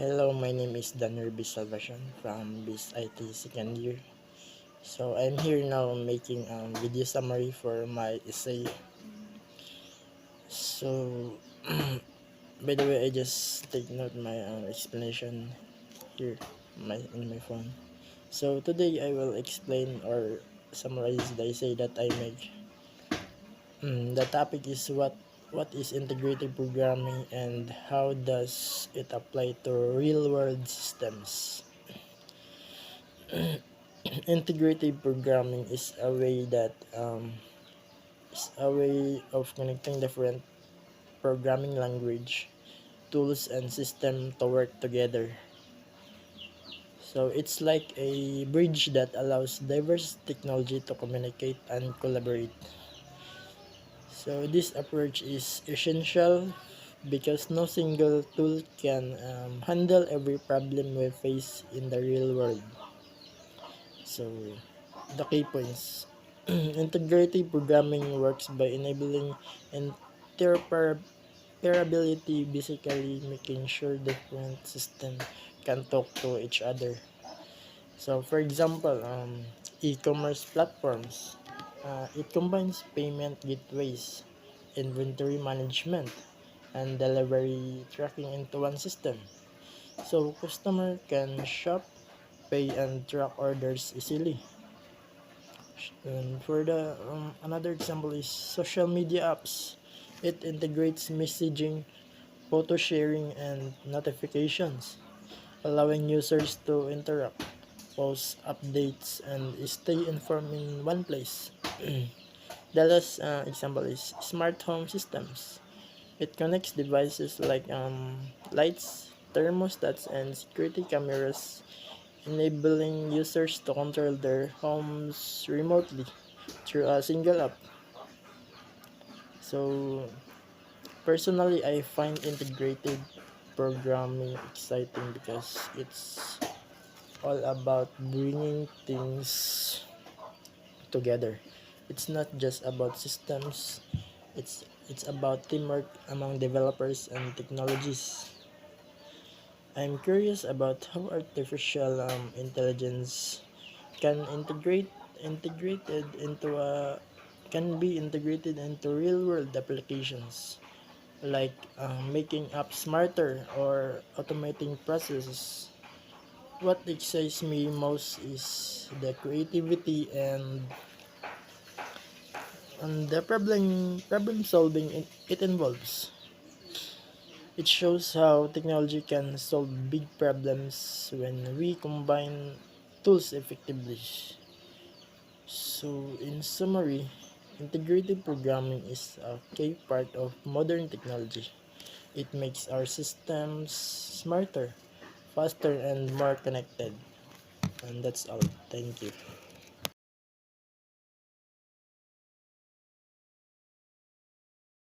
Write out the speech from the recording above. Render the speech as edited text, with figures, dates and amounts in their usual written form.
Hello, my name is Danirby Salvacion from BIS IT second year. So I'm here now making a video summary for my essay. So by the way, I just take note my explanation here in my phone. So today I will explain or summarize the essay that I make. The topic is what is integrated programming and how does it apply to real world systems. Integrated programming is a way of connecting different programming language, tools, and system to work together. So it's like a bridge that allows diverse technology to communicate and collaborate. So this approach is essential because no single tool can handle every problem we face in the real world. So the key points. Integrated programming works by enabling interoperability, basically making sure different systems can talk to each other. So for example, e-commerce platforms, it combines payment gateways, inventory management, and delivery tracking into one system. So customer can shop, pay, and track orders easily. And for the another example is social media apps. It integrates messaging, photo sharing, and notifications, allowing users to interact, post updates, and stay informed in one place. The last example is smart home systems. It connects devices like lights, thermostats, and security cameras, enabling users to control their homes remotely through a single app. So, personally, I find integrated programming exciting because it's all about bringing things together. It's not just about systems. It's about teamwork among developers and technologies. I'm curious about how artificial intelligence can integrated into a can be integrated into real world applications like making apps smarter or automating processes. What excites me most is the creativity and the problem solving it involves. It shows how technology can solve big problems when we combine tools effectively. So, in summary, integrated programming is a key part of modern technology. It makes our systems smarter, faster, and more connected. And that's all. Thank you.